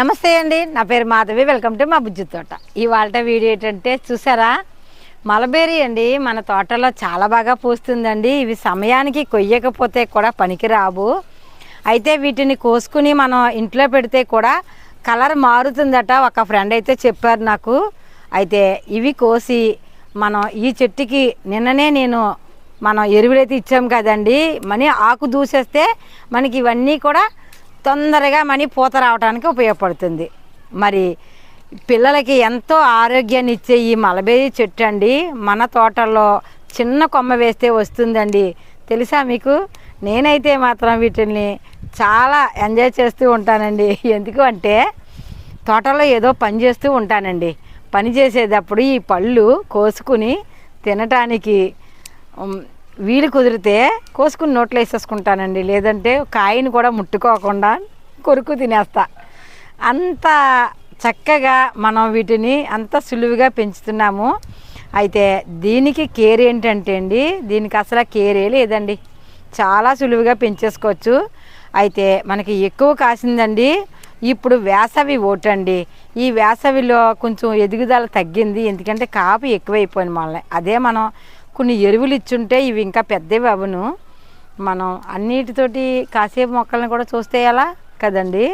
నమస్తే అండి, నా పేరు మాధవి. వెల్కమ్ టు మా బుజ్జి తోట. ఇవాళ వీడియో ఏంటంటే చూసారా, మలబేరీ అండి మన తోటలో చాలా బాగా పూస్తుందండి. ఇవి సమయానికి కొయ్యకపోతే కూడా పనికిరావు. అయితే వీటిని కోసుకుని మనం ఇంట్లో పెడితే కూడా కలర్ మారుతుందట ఒక ఫ్రెండ్ అయితే చెప్పారు నాకు. అయితే ఇవి కోసి మనం ఈ చెట్టుకి నిన్ననే మనం ఎరువులైతే ఇచ్చాం కదండి, మనీ ఆకు దూసేస్తే మనకి ఇవన్నీ కూడా తొందరగా మనీ పూత రావడానికి ఉపయోగపడుతుంది. మరి పిల్లలకి ఎంతో ఆరోగ్యాన్ని ఇచ్చే ఈ మలబేరీ చెట్టు అండి మన తోటల్లో చిన్న కొమ్మ వేస్తే వస్తుందండి. తెలుసా మీకు? నేనైతే మాత్రం వీటిని చాలా ఎంజాయ్ చేస్తూ ఉంటానండి. ఎందుకు అంటే తోటలో ఏదో పని చేస్తూ ఉంటానండి. పని చేసేటప్పుడు ఈ పళ్ళు కోసుకుని తినటానికి వీలు కుదిరితే కోసుకుని నోట్లో వేసేసుకుంటానండి. లేదంటే కాయని కూడా ముట్టుకోకుండా కొరుకు తినేస్తా. అంత చక్కగా మనం వీటిని అంత సులువుగా పెంచుతున్నాము. అయితే దీనికి కేర్ ఏంటంటే అండి, దీనికి అసలు కేరే లేదండి, చాలా సులువుగా పెంచేసుకోవచ్చు. అయితే మనకి ఎక్కువ కాసిందండి ఇప్పుడు వేసవి ఓటండి. ఈ వేసవిలో కొంచెం ఎదుగుదల తగ్గింది, ఎందుకంటే కాపు ఎక్కువైపోయింది మనల్ని. అదే మనం కొన్ని ఎరువులు ఇచ్చుంటే ఇవి ఇంకా పెద్దవి అవును. మనం అన్నిటితోటి కాసేపు మొక్కలను కూడా చూస్తే ఎలా కదండి.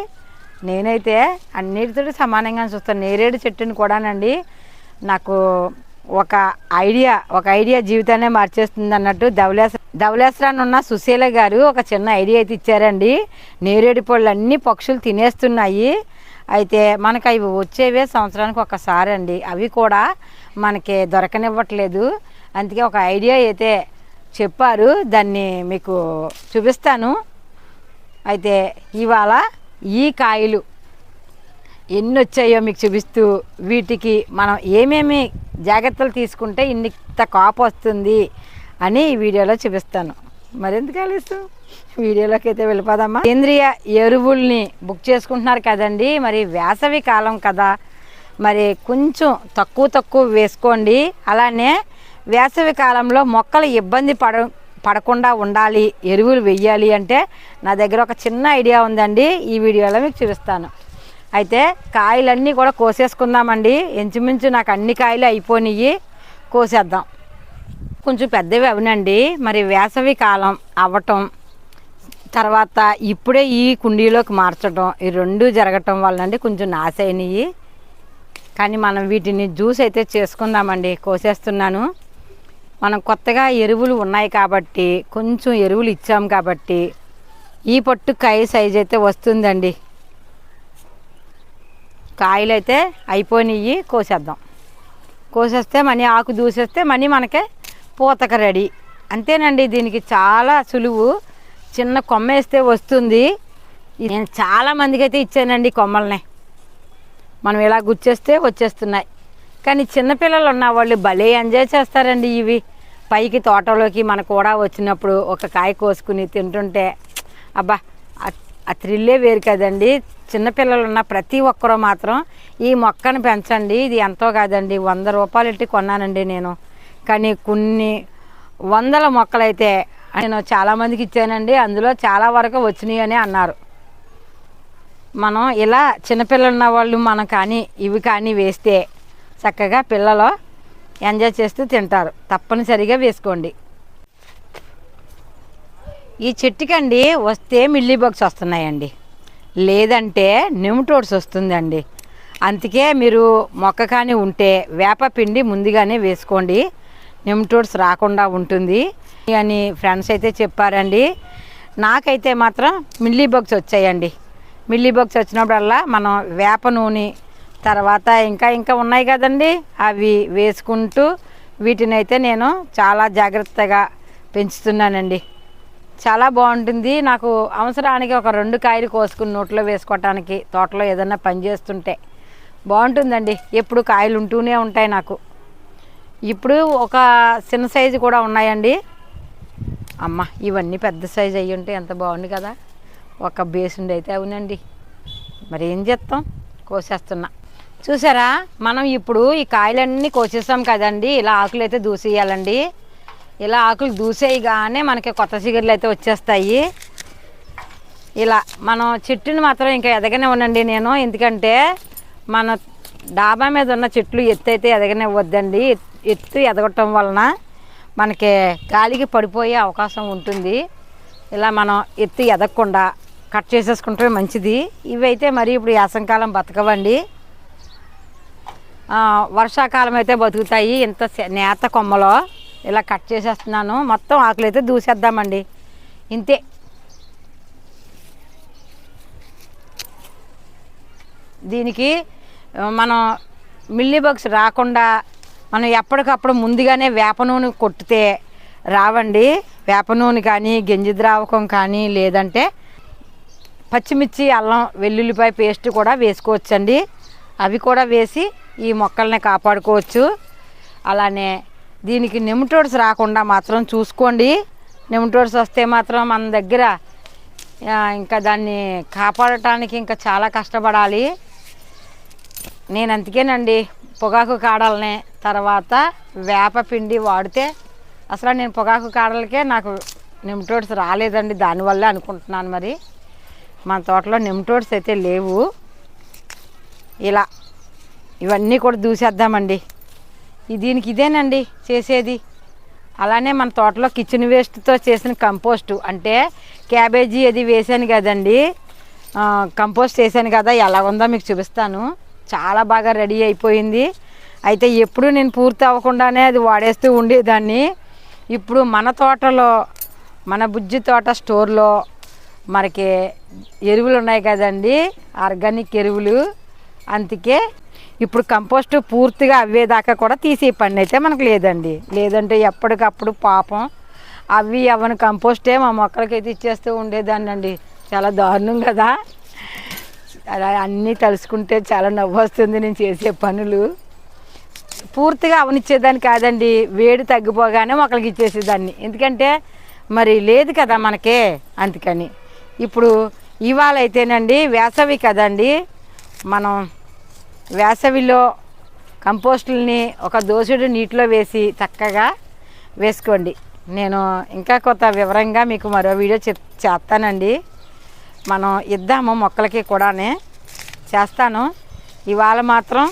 నేనైతే అన్నిటితోటి సమానంగా చూస్తాను. నేరేడు చెట్టుని కూడానండి నాకు ఒక ఐడియా జీవితాన్ని మార్చేస్తుంది అన్నట్టు ధవళేశ్వరాన్ని ఉన్న సుశీల గారు ఒక చిన్న ఐడియా అయితే ఇచ్చారండి. నేరేడు పళ్ళు అన్నీ పక్షులు తినేస్తున్నాయి. అయితే మనకు అవి వచ్చేవే సంవత్సరానికి ఒకసారి అండి, అవి కూడా మనకి దొరకనివ్వట్లేదు. అందుకే ఒక ఐడియా అయితే చెప్పారు, దాన్ని మీకు చూపిస్తాను. అయితే ఇవాళ ఈ కాయలు ఎన్ని వచ్చాయో మీకు చూపిస్తూ వీటికి మనం ఏమేమి జాగ్రత్తలు తీసుకుంటే ఇంత కాపు వస్తుంది అని ఈ వీడియోలో చూపిస్తాను. మరెందుకు ఆలస్యం, వీడియోలోకి అయితే వెళ్ళిపోదామా. కేంద్రీయ ఎరువుల్ని బుక్ చేసుకుంటున్నారు కదండి, మరి వేసవి కాలం కదా, మరి కొంచెం తక్కువ వేసుకోండి. అలానే వేసవి కాలంలో మొక్కలు ఇబ్బంది పడకుండా ఉండాలి, ఎరువులు వెయ్యాలి అంటే నా దగ్గర ఒక చిన్న ఐడియా ఉందండి, ఈ వీడియోలో మీకు చూపిస్తాను. అయితే కాయలన్నీ కూడా కోసేసుకుందామండి. ఇంచుమించు నాకు అన్ని కాయలు అయిపోయినాయి, కోసేద్దాం. కొంచెం పెద్దవి అవునండి, మరి వేసవి కాలం అవ్వటం తర్వాత ఇప్పుడే ఈ కుండీలోకి మార్చడం, ఈ రెండు జరగటం వల్ల కొంచెం నాశైనవి. కానీ మనం వీటిని జ్యూస్ అయితే చేసుకుందామండి. కోసేస్తున్నాను. మనం కొత్తగా ఎరువులు ఉన్నాయి కాబట్టి, కొంచెం ఎరువులు ఇచ్చాం కాబట్టి ఈ పొట్టు కాయ సైజు అయితే వస్తుందండి. కాయలు అయితే అయిపోయినాయి, కోసేద్దాం. కోసేస్తే మనీ ఆకు దూసేస్తే మనీ మనకే పూతక రెడీ. అంతేనండి, దీనికి చాలా సులువు. చిన్న కొమ్మ వేస్తే వస్తుంది. నేను చాలామందికి అయితే ఇచ్చానండి కొమ్మల్ని. మనం ఇలా గుచ్చేస్తే వచ్చేస్తున్నాయి. కానీ చిన్నపిల్లలు ఉన్న వాళ్ళు భలే ఎంజాయ్ చేస్తారండి. ఇవి పైకి తోటలోకి మన కూడా వచ్చినప్పుడు ఒక కాయ కోసుకుని తింటుంటే అబ్బా ఆ థ్రిల్లే వేరు కదండి. చిన్నపిల్లలు ఉన్న ప్రతి ఒక్కరూ మాత్రం ఈ మొక్కను పెంచండి. ఇది ఎంతో కాదండి, 100 రూపాయలు ఇట్టి కొన్నానండి నేను. కానీ కొన్ని వందల మొక్కలైతే నేను చాలామందికి ఇచ్చానండి. అందులో చాలా వరకు వచ్చినాయి అని అన్నారు. మనం ఇలా చిన్నపిల్లలు ఉన్న వాళ్ళు మనం కానీ ఇవి కానీ వేస్తే చక్కగా పిల్లలు ఎంజాయ్ చేస్తూ తింటారు. తప్పనిసరిగా వేసుకోండి. ఈ చెట్టుకండి వస్తే మిల్లీ బగ్స్ వస్తున్నాయండి, లేదంటే నెమటోడ్స్ వస్తుందండి. అందుకే మీరు మొక్క కానీ ఉంటే వేప పిండి ముందుగానే వేసుకోండి, నెమటోడ్స్ రాకుండా ఉంటుంది అని ఫ్రెండ్స్ అయితే చెప్పారండి. నాకైతే మాత్రం మిల్లీ బగ్స్ వచ్చాయండి. మిల్లీ బగ్స్ వచ్చినప్పుడల్లా మనం వేప నూనె తర్వాత ఇంకా ఉన్నాయి కదండి, అవి వేసుకుంటూ వీటిని అయితే నేను చాలా జాగ్రత్తగా పెంచుతున్నానండి. చాలా బాగుంటుంది. నాకు అవసరానికి ఒక 2 కాయలు కోసుకుని నోట్లో వేసుకోవటానికి తోటలో ఏదన్నా పని చేస్తుంటే బాగుంటుందండి. ఎప్పుడు కాయలు ఉంటూనే ఉంటాయి నాకు. ఇప్పుడు ఒక చిన్న సైజు కూడా ఉన్నాయండి. అమ్మ ఇవన్నీ పెద్ద సైజు అయ్యి ఉంటే ఎంత బాగుంది కదా. ఒక బేసుండి అయితే అవునండి. మరి ఏం చేస్తాం, కోసేస్తున్నా. చూసారా, మనం ఇప్పుడు ఈ కాయలన్నీ కోసేసాం కదండి. ఇలా ఆకులు అయితే దూసేయాలండి. ఇలా ఆకులు దూసేయగానే మనకి కొత్త చిగుర్లు అయితే వచ్చేస్తాయి. ఇలా మనం చెట్టుని మాత్రం ఇంకా ఎదగనే ఉండండి నేను, ఎందుకంటే మన డాబా మీద ఉన్న చెట్లు ఎత్తు అయితే ఎదగనివ్వద్దండి. ఎత్తు ఎదగటం వలన మనకి గాలికి పడిపోయే అవకాశం ఉంటుంది. ఇలా మనం ఎత్తు ఎదగకుండా కట్ చేసేసుకుంటే మంచిది. ఇవైతే మరి ఇప్పుడు యాసంకాలం బతకవండి, వర్షాకాలం అయితే బతుకుతాయి. ఇంత నేత కొమ్మలో ఇలా కట్ చేసేస్తున్నాను. మొత్తం ఆకులు అయితే దూసేద్దామండి, ఇంతే. దీనికి మనం మిల్లీ బగ్స్ రాకుండా మనం ఎప్పటికప్పుడు ముందుగానే వేప నూనె కొట్టితే రావండి. వేప నూనె కానీ, గంజి ద్రావకం కానీ, లేదంటే పచ్చిమిర్చి, అల్లం వెల్లుల్లిపాయ పేస్ట్ కూడా వేసుకోవచ్చండి. అవి కూడా వేసి ఈ మొక్కల్ని కాపాడుకోవచ్చు. అలానే దీనికి నెమటోడ్స్ రాకుండా మాత్రం చూసుకోండి. నెమటోడ్స్ వస్తే మాత్రం మన దగ్గర ఇంకా దాన్ని కాపాడటానికి ఇంకా చాలా కష్టపడాలి. నేను అందుకేనండి పొగాకు కాడల్ని తర్వాత వేప పిండి వాడితే అసలు నేను పొగాకు కాడలకే నాకు నెమటోడ్స్ రాలేదండి. దానివల్లే అనుకుంటున్నాను. మరి మన తోటలో నెమటోడ్స్ అయితే లేవు. ఇలా ఇవన్నీ కూడా దూసేద్దామండి. దీనికి ఇదేనండి చేసేది. అలానే మన తోటలో కిచెన్ వేస్ట్తో చేసిన కంపోస్టు, అంటే క్యాబేజీ అది వేసాను కదండి, కంపోస్ట్ వేసాను కదా, ఎలా ఉందో మీకు చూపిస్తాను. చాలా బాగా రెడీ అయిపోయింది. అయితే ఎప్పుడు నేను పూర్తి అవ్వకుండానే అది వాడేస్తూ ఉండేదాన్ని. ఇప్పుడు మన తోటలో, మన బుజ్జి తోట స్టోర్లో మనకి ఎరువులు ఉన్నాయి కదండి, ఆర్గానిక్ ఎరువులు. అందుకే ఇప్పుడు కంపోస్ట్ పూర్తిగా అవ్వేదాకా కూడా తీసే పని అయితే మనకు లేదండి. లేదంటే ఎప్పటికప్పుడు పాపం అవి అవని కంపోస్టే మా మొక్కలకైతే ఇచ్చేస్తూ ఉండేదాన్ని అండి. చాలా దారుణం కదా, అలా అన్నీ తలుసుకుంటే చాలా నవ్వు వస్తుంది. నేను చేసే పనులు పూర్తిగా అవనిచ్చేదాన్ని కాదండి, వేడి తగ్గిపోగానే మొక్కలకి ఇచ్చేసేదాన్ని. ఎందుకంటే మరి లేదు కదా మనకే, అందుకని. ఇప్పుడు ఇవాళ అయితేనండి వేసవి కదండి, మనం వేసవిలో కంపోస్టుల్ని ఒక దోసెడు నీటిలో వేసి చక్కగా వేసుకోండి. నేను ఇంకా కొత్త వివరంగా మీకు మరో వీడియో చేస్తానండి. మనం ఇద్దాము మొక్కలకి కూడానే చేస్తాను. ఇవాళ మాత్రం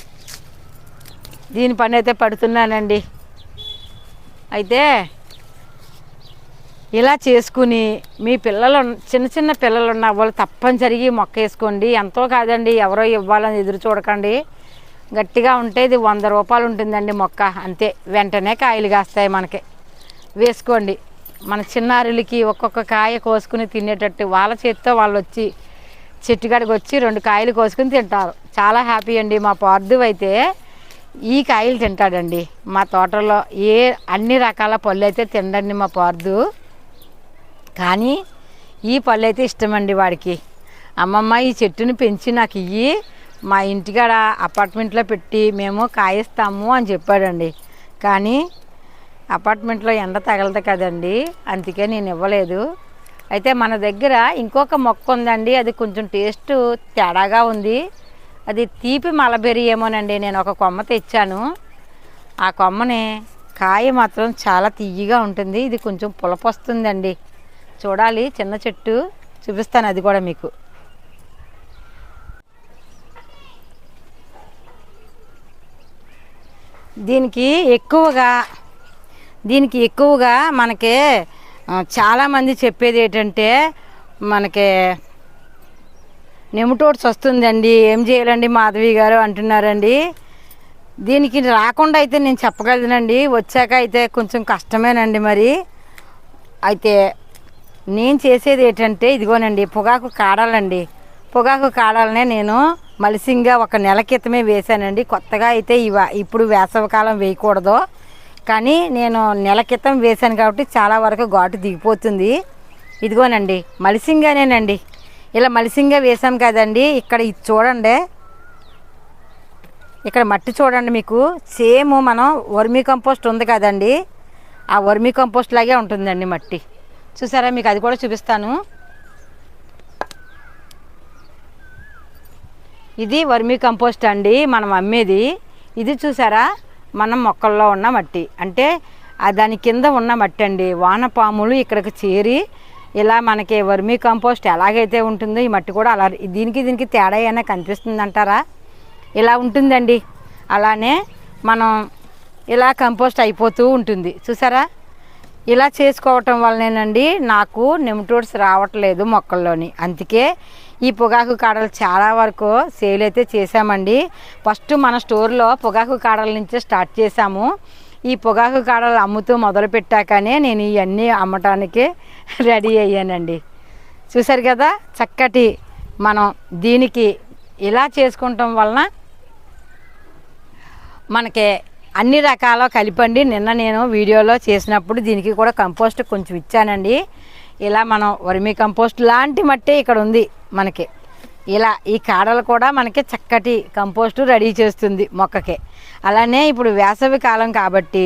దీని పని అయితే పడుతున్నానండి. అయితే ఇలా చేసుకుని మీ పిల్లలు, చిన్న చిన్న పిల్లలు ఉన్న వాళ్ళు తప్పనిసరిగా మొక్క వేసుకోండి. ఎంతో కాదండి, ఎవరో ఇవ్వాలని ఎదురు చూడకండి. గట్టిగా ఉంటే ఇది 100 రూపాయలు ఉంటుందండి మొక్క, అంతే. వెంటనే కాయలు కాస్తాయి మనకి. వేసుకోండి. మన చిన్నారులకి ఒక్కొక్క కాయ కోసుకుని తినేటట్టు వాళ్ళ చేతితో వాళ్ళు వచ్చి చెట్టుకాడికి వచ్చి 2 కాయలు కోసుకుని తింటారు. చాలా హ్యాపీ అండి. మా పార్దు అయితే ఈ కాయలు తింటాడండి. మా తోటలో అన్ని రకాల పళ్ళు అయితే తినడండి మా పార్దు, కానీ ఈ పళ్ళు అయితే ఇష్టమండి వాడికి. అమ్మమ్మ ఈ చెట్టుని పెంచి నాకు ఇయ్యి, మా ఇంటికాడ అపార్ట్మెంట్లో పెట్టి మేము కాయిస్తాము అని చెప్పాడండి. కానీ అపార్ట్మెంట్లో ఎండ తగలదు కదండి, అందుకే నేను ఇవ్వలేదు. అయితే మన దగ్గర ఇంకొక మొక్క ఉందండి, అది కొంచెం టేస్ట్ తేడాగా ఉంది. అది తీపి మలబెర్రీ ఏమోనండి. నేను ఒక కొమ్మ తెచ్చాను. ఆ కొమ్మని కాయ మాత్రం చాలా తియ్యగా ఉంటుంది. ఇది కొంచెం పులపు వస్తుందండి. చూడాలి, చిన్న చెట్టు చూపిస్తాను అది కూడా మీకు. దీనికి ఎక్కువగా మనకి చాలామంది చెప్పేది ఏంటంటే మనకి నెమటోడ్స్ వస్తుందండి, ఏం చేయాలండి మాధవి గారు అంటున్నారండి. దీనికి రాకుండా అయితే నేను చెప్పగలనండి, వచ్చాక అయితే కొంచెం కష్టమేనండి. మరి అయితే నేను చేసేది ఏంటంటే ఇదిగోనండి, పొగాకు కాడాలండి. పొగాకు కాడాలనే నేను మలిసింగా 1 నెల క్రితమే వేశానండి. కొత్తగా అయితే ఇప్పుడు వేసవికాలం వేయకూడదు, కానీ నేను నెల క్రితం వేశాను కాబట్టి చాలా వరకు ఘాటు దిగిపోతుంది. ఇదిగోనండి మలిసింగానేనండి. ఇలా మలిసింగా వేసాం కదండి. ఇక్కడ ఇది చూడండి, ఇక్కడ మట్టి చూడండి మీకు. సేమ్ మనం వర్మీ కంపోస్ట్ ఉంది కదండి, ఆ వర్మీ కంపోస్ట్ లాగే ఉంటుందండి మట్టి. చూసారా, మీకు అది కూడా చూపిస్తాను. ఇది వర్మీ కంపోస్ట్ అండి మనం అమ్మేది. ఇది చూసారా, మనం మొక్కల్లో ఉన్న మట్టి, అంటే దాని కింద ఉన్న మట్టి అండి. వానపాములు ఇక్కడికి చేరి ఇలా మనకి వర్మీ కంపోస్ట్ ఎలాగైతే ఉంటుందో ఈ మట్టి కూడా అలా దీనికి తేడా అయినా కనిపిస్తుంది అంటారా? ఇలా ఉంటుందండి. అలానే మనం ఇలా కంపోస్ట్ అయిపోతూ ఉంటుంది చూసారా. ఇలా చేసుకోవటం వల్లనేనండి నాకు నెమటోడ్స్ రావట్లేదు మొక్కల్లోని. అందుకే ఈ పొగాకు కాడలు చాలా వరకు సేల్ అయితే చేసామండి. ఫస్ట్ మన స్టోర్లో పొగాకు కాడల నుంచే స్టార్ట్ చేసాము. ఈ పొగాకు కాడలు అమ్ముతూ మొదలు పెట్టాకనే నేను ఇవన్నీ అమ్మటానికి రెడీ అయ్యానండి. చూసారు కదా, చక్కటి మనం దీనికి ఇలా చేసుకుంటాం వలన మనకి అన్ని రకాల కలిపండి. నిన్న నేను వీడియోలో చేసినప్పుడు దీనికి కూడా కంపోస్ట్ కొంచెం ఇచ్చానండి. ఇలా మనం వర్మీ కంపోస్ట్ లాంటి మట్టే ఇక్కడ ఉంది మనకి. ఇలా ఈ కాడలు కూడా మనకి చక్కటి కంపోస్టు రెడీ చేస్తుంది మొక్కకి. అలానే ఇప్పుడు వేసవి కాలం కాబట్టి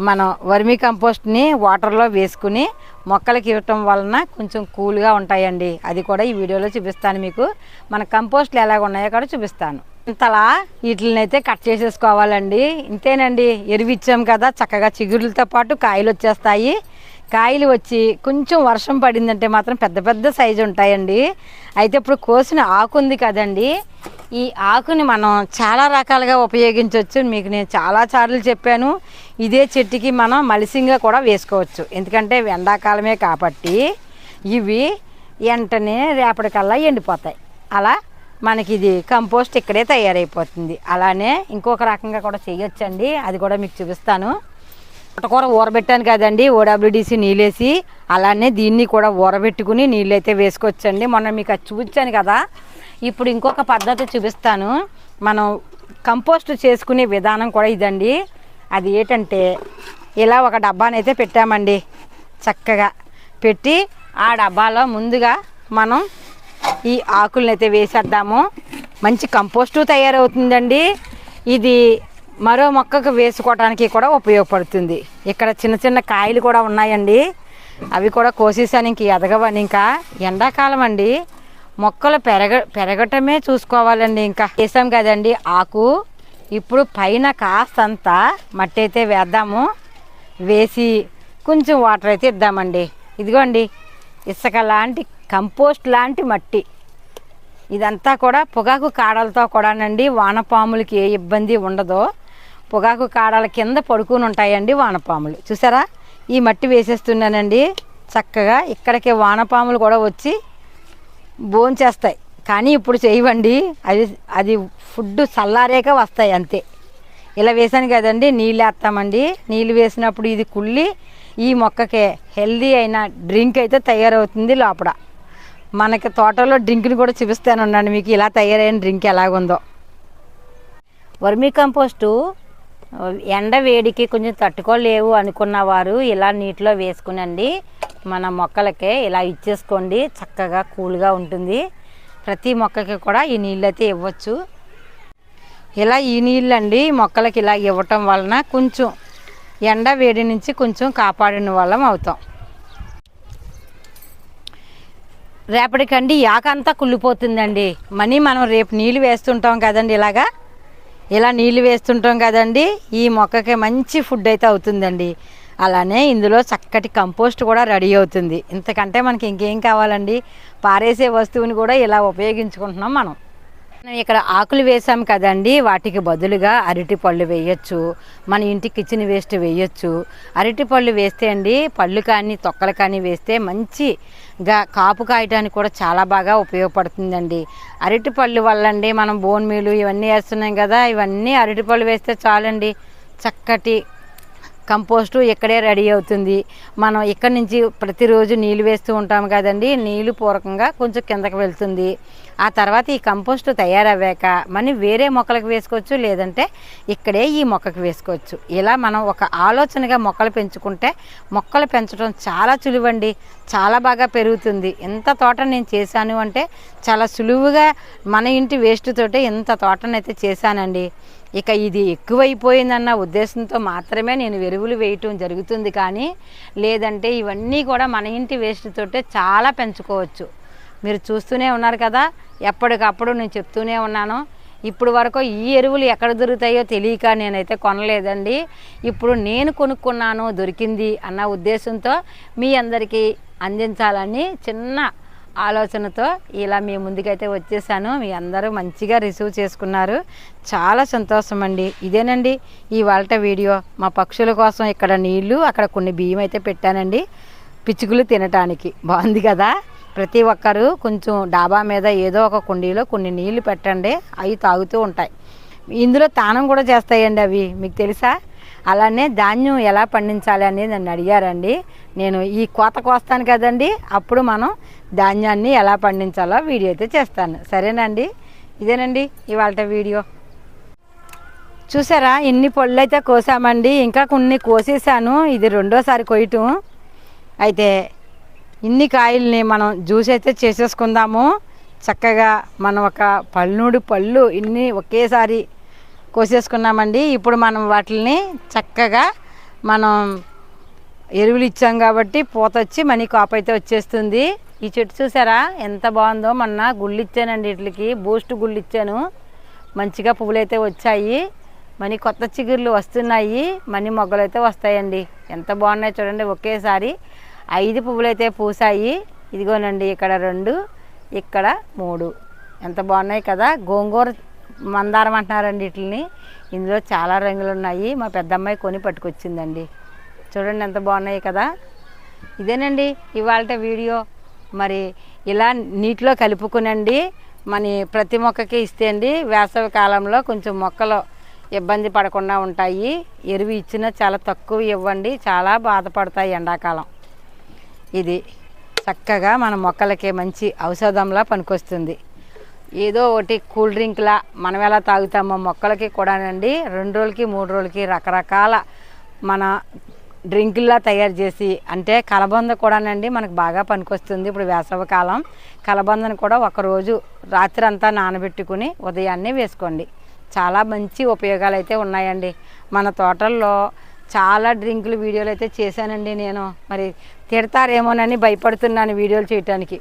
మనం వర్మీ కంపోస్ట్ని వాటర్లో వేసుకుని మొక్కలకి ఇవ్వటం వలన కొంచెం కూల్గా ఉంటాయండి. అది కూడా ఈ వీడియోలో చూపిస్తాను మీకు. మన కంపోస్ట్లు ఎలాగ ఉన్నాయో కూడా చూపిస్తాను. ఇంతలా వీటిని అయితే కట్ చేసేసుకోవాలండి. ఇంతేనండి, ఎరువు ఇచ్చాం కదా, చక్కగా చిగురులతో పాటు కాయలు వచ్చేస్తాయి. కాయలు వచ్చి కొంచెం వర్షం పడిందంటే మాత్రం పెద్ద పెద్ద సైజు ఉంటాయండి. అయితే ఇప్పుడు కోసిన ఆకు ఉంది కదండి, ఈ ఆకుని మనం చాలా రకాలుగా ఉపయోగించవచ్చు. మీకు నేను చాలా సార్లు చెప్పాను. ఇదే చెట్టుకి మనం మలిసింగా కూడా వేసుకోవచ్చు. ఎందుకంటే ఎండాకాలమే కాబట్టి ఇవి వెంటనే రేపటికల్లా ఎండిపోతాయి. అలా మనకి ఇది కంపోస్ట్ ఇక్కడే తయారైపోతుంది. అలానే ఇంకొక రకంగా కూడా చేయొచ్చండి, అది కూడా మీకు చూపిస్తాను. తోటకూర ఊరబెట్టాను కదండి, ఓడబ్ల్యూడిసి నీళ్ళేసి, అలానే దీన్ని కూడా ఊరబెట్టుకుని నీళ్ళు అయితే వేసుకోవచ్చండి. మొన్న మీకు అది చూపించాను కదా. ఇప్పుడు ఇంకొక పద్ధతి చూపిస్తాను. మనం కంపోస్ట్ చేసుకునే విధానం కూడా ఇదండి. అది ఏంటంటే ఇలా ఒక డబ్బానైతే పెట్టామండి. చక్కగా పెట్టి ఆ డబ్బాలో ముందుగా మనం ఈ ఆకులను అయితే వేసేద్దాము. మంచి కంపోస్టు తయారవుతుందండి. ఇది మరో మొక్కకు వేసుకోవడానికి కూడా ఉపయోగపడుతుంది. ఇక్కడ చిన్న చిన్న కాయలు కూడా ఉన్నాయండి, అవి కూడా కోసేసాను. ఇంక ఎదగవని, ఇంకా ఎండాకాలం అండి, మొక్కలు పెరగటమే చూసుకోవాలండి. ఇంకా వేసాం కదండి ఆకు. ఇప్పుడు పైన కాస్తంత మట్టి అయితే వేద్దాము. వేసి కొంచెం వాటర్ అయితే ఇద్దామండి. ఇదిగోండి ఇసుక లాంటి కంపోస్ట్ లాంటి మట్టి. ఇదంతా కూడా పొగాకు కాడలతో కూడానండి. వానపాములకి ఏ ఇబ్బంది ఉండదో. పొగాకు కాడల కింద పడుకుని ఉంటాయండి వానపాములు. చూసారా, ఈ మట్టి వేసేస్తున్నానండి. చక్కగా ఇక్కడికి వానపాములు కూడా వచ్చి భోంచేస్తాయి. కానీ ఇప్పుడు చేయవండి, అది ఫుడ్ చల్లారేక వస్తాయి అంతే. ఇలా వేసాను కదండి, నీళ్ళు వేస్తామండి. నీళ్ళు వేసినప్పుడు ఇది కుళ్ళి ఈ మొక్కకే హెల్దీ అయిన డ్రింక్ అయితే తయారవుతుంది లోపల. మనకి తోటలో డ్రింక్ని కూడా చూపిస్తాను ఉండండి మీకు, ఇలా తయారైన డ్రింక్ ఎలాగుందో. వర్మీ కంపోస్టు ఎండ వేడికి కొంచెం తట్టుకోలేవు అనుకున్న వారు ఇలా నీటిలో వేసుకునండి మన మొక్కలకే ఇలా ఇచ్చేసుకోండి. చక్కగా కూల్గా ఉంటుంది. ప్రతి మొక్కకి కూడా ఈ నీళ్ళు అయితే ఇవ్వచ్చు. ఇలా ఈ నీళ్ళు అండి మొక్కలకి ఇలా ఇవ్వటం వలన కొంచెం ఎండ వేడి నుంచి కొంచెం కాపాడిన వాళ్ళం అవుతాం. రేపటికండి యాకంతా కుళ్ళిపోతుందండి. మనం రేపు నీళ్ళు వేస్తుంటాం కదండి, ఇలా నీళ్ళు వేస్తుంటాం కదండి, ఈ మొక్కకి మంచి ఫుడ్ అయితే అవుతుందండి. అలానే ఇందులో చక్కటి కంపోస్ట్ కూడా రెడీ అవుతుంది. ఇంతకంటే మనకి ఇంకేం కావాలండి. పారేసే వస్తువుని కూడా ఇలా ఉపయోగించుకుంటున్నాం మనం. ఇక్కడ ఆకులు వేసాం కదండి, వాటికి బదులుగా అరటి పళ్ళు వేయచ్చు. మన ఇంటి కిచెన్ వేస్ట్ వేయచ్చు. అరటి పళ్ళు వేస్తే అండి, పళ్ళు కానీ తొక్కలు కానీ వేస్తే మంచిగా కాపు కాయటానికి కూడా చాలా బాగా ఉపయోగపడుతుందండి. అరటి పళ్ళు వల్ల అండి మనం బోన్ మీలు ఇవన్నీ వేస్తున్నాం కదా, ఇవన్నీ అరటి పళ్ళు వేస్తే చాలండి. చక్కటి కంపోస్టు ఇక్కడే రెడీ అవుతుంది. మనం ఇక్కడి నుంచి ప్రతిరోజు నీళ్ళు వేస్తూ ఉంటాం కదండి, నీళ్ళు పూర్వకంగా కొంచెం కిందకి వెళ్తుంది. ఆ తర్వాత ఈ కంపోస్ట్ తయారవ్వాక మనం వేరే మొక్కలకు వేసుకోవచ్చు, లేదంటే ఇక్కడే ఈ మొక్కకు వేసుకోవచ్చు. ఇలా మనం ఒక ఆలోచనగా మొక్కలు పెంచుకుంటే మొక్కలు పెంచడం చాలా సులువండి, చాలా బాగా పెరుగుతుంది. ఎంత తోట నేను చేశాను అంటే చాలా సులువుగా మన ఇంటి వేస్ట్ తోటే ఇంత తోటనైతే చేశానండి. ఇక ఇది ఎక్కువైపోయిందన్న ఉద్దేశంతో మాత్రమే నేను ఎరువులు వేయటం జరుగుతుంది. కానీ లేదంటే ఇవన్నీ కూడా మన ఇంటి వేస్ట్ తోటే చాలా పెంచుకోవచ్చు. మీరు చూస్తూనే ఉన్నారు కదా, ఎప్పటికప్పుడు నేను చెప్తూనే ఉన్నాను. ఇప్పుడు వరకు ఈ ఎరువులు ఎక్కడ దొరుకుతాయో తెలియక నేనైతే కొనలేదండి. ఇప్పుడు నేను కొనుక్కున్నాను, దొరికింది అన్న ఉద్దేశంతో మీ అందరికీ అందించాలని చిన్న ఆలోచనతో ఇలా మీ ముందుకైతే వచ్చేసాను. మీ అందరూ మంచిగా రిసీవ్ చేసుకున్నారు, చాలా సంతోషం అండి. ఇదేనండి ఇవాళ వీడియో. మా పక్షుల కోసం ఇక్కడ నీళ్లు, అక్కడ కొన్ని బియ్యం అయితే పెట్టానండి, పిచ్చుకలు తినటానికి. బాగుంది కదా. ప్రతి ఒక్కరూ కొంచెం డాబా మీద ఏదో ఒక కుండీలో కొన్ని నీళ్లు పెట్టండి, అవి తాగుతూ ఉంటాయి. ఇందులో తానం కూడా చేస్తాయండి అవి, మీకు తెలుసా? అలానే ధాన్యం ఎలా పండించాలి అనేది నన్ను అడిగారండి. నేను ఈ కోత కోస్తాను కదండి, అప్పుడు మనం ధాన్యాన్ని ఎలా పండించాలో వీడియో అయితే చేస్తాను. సరేనండి, ఇదేనండి ఇవాళ వీడియో. చూసారా ఎన్ని పళ్ళు అయితే కోసామండి, ఇంకా కొన్ని కోసేసాను, ఇది రెండోసారి కొయ్యటం. అయితే ఇన్ని కాయల్ని మనం జ్యూస్ అయితే చేసేసుకుందాము. చక్కగా మనం ఒక పళ్ళు ఇన్ని ఒకేసారి కోసేసుకున్నామండి. ఇప్పుడు మనం వాటిని చక్కగా మనం ఎరువులు ఇచ్చాం కాబట్టి పూత వచ్చి మనీ కాపు అయితే వచ్చేస్తుంది. ఈ చెట్టు చూసారా ఎంత బాగుందో. మొన్న గుళ్ళు ఇచ్చానండి, వీటికి బూస్ట్ గుళ్ళు ఇచ్చాను, మంచిగా పువ్వులు అయితే వచ్చాయి. మనీ కొత్త చిగుర్లు వస్తున్నాయి, మనీ మొగ్గలు అయితే వస్తాయండి. ఎంత బాగున్నాయి చూడండి. ఒకేసారి 5 పువ్వులు అయితే పూసాయి. ఇదిగోనండి, ఇక్కడ 2, ఇక్కడ 3. ఎంత బాగున్నాయి కదా. గోంగూర మందారం అంటున్నారండి వీటిని. ఇందులో చాలా రంగులు ఉన్నాయి. మా పెద్దమ్మాయి కొని పట్టుకొచ్చిందండి. చూడండి ఎంత బాగున్నాయి కదా. ఇదేనండి ఇవాళ వీడియో. మరి ఇలా నీటిలో కలుపుకునండి, మన ప్రతి మొక్కకి ఇస్తే అండి వేసవి కాలంలో కొంచెం మొక్కలు ఇబ్బంది పడకుండా ఉంటాయి. ఎరువు ఇచ్చినా చాలా తక్కువ ఇవ్వండి, చాలా బాధపడతాయి ఎండాకాలం. ఇది చక్కగా మన మొక్కలకి మంచి ఔషధంలా పనికొస్తుంది. ఏదో ఒకటి కూల్ డ్రింక్లా మనం ఎలా తాగుతామో మొక్కలకి కూడానండి 2 రోజులకి 3 రోజులకి రకరకాల మన డ్రింకుల్లా తయారు చేసి, అంటే కలబంద కూడానండి మనకు బాగా పనికొస్తుంది. ఇప్పుడు వేసవి కాలం, కలబందను కూడా ఒకరోజు రాత్రి అంతా నానబెట్టుకుని ఉదయాన్నే వేసుకోండి. చాలా మంచి ఉపయోగాలు అయితే ఉన్నాయండి. మన తోటల్లో చాలా డ్రింకులు వీడియోలు అయితే చేశానండి నేను. మరి తిడతారేమోనని భయపడుతున్నాను వీడియోలు చేయటానికి.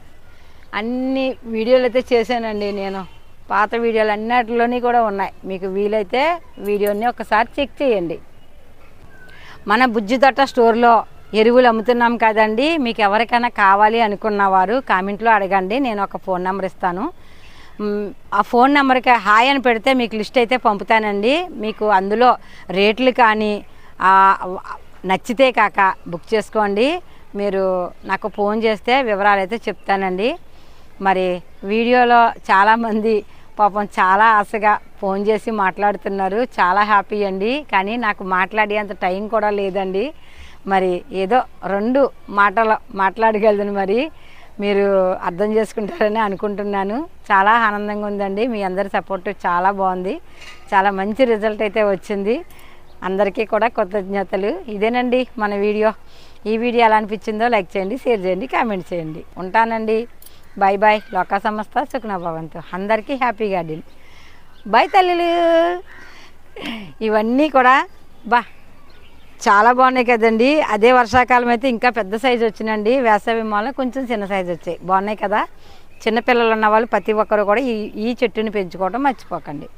అన్ని వీడియోలు అయితే చేశానండి నేను. పాత వీడియోలు అన్నిటిలోని కూడా ఉన్నాయి, మీకు వీలైతే వీడియోని ఒకసారి చెక్ చేయండి. మన బుజ్జితోట స్టోర్లో ఎరువులు అమ్ముతున్నాం కదండి, మీకు ఎవరికైనా కావాలి అనుకున్నవారు కామెంట్లో అడగండి, నేను ఒక ఫోన్ నెంబర్ ఇస్తాను. ఆ ఫోన్ నెంబర్కి హాయ్ అని పెడితే మీకు లిస్ట్ అయితే పంపుతానండి. మీకు అందులో రేట్లు కానీ నచ్చితే కాక బుక్ చేసుకోండి. మీరు నాకు ఫోన్ చేస్తే వివరాలు అయితే చెప్తానండి. మరి వీడియోలో చాలామంది పాపం చాలా ఆశగా ఫోన్ చేసి మాట్లాడుతున్నారు, చాలా హ్యాపీ అండి. కానీ నాకు మాట్లాడేంత టైం కూడా లేదండి. మరి ఏదో 2 మాటలు మాట్లాడగలను, మరి మీరు అర్థం చేసుకుంటారని అనుకుంటున్నాను. చాలా ఆనందంగా ఉందండి, మీ అందరి సపోర్ట్ చాలా బాగుంది, చాలా మంచి రిజల్ట్ అయితే వచ్చింది. అందరికీ కూడా కృతజ్ఞతలు. ఇదేనండి మన వీడియో. ఈ వీడియో ఎలా అనిపించిందో లైక్ చేయండి, షేర్ చేయండి, కామెంట్ చేయండి. ఉంటానండి. Bye bye. లోకా సంస్థ సుఖనా భవంతు. అందరికీ హ్యాపీ గార్డెన్. బాయ్ తల్లులు. ఇవన్నీ కూడా చాలా బాగున్నాయి కదండి. అదే వర్షాకాలం అయితే ఇంకా పెద్ద సైజు వచ్చినండి, వేసవి మూల కొంచెం చిన్న సైజు వచ్చాయి. బాగున్నాయి కదా. చిన్నపిల్లలు ఉన్న వాళ్ళు ప్రతి ఒక్కరు కూడా ఈ చెట్టుని పెంచుకోవడం మర్చిపోకండి.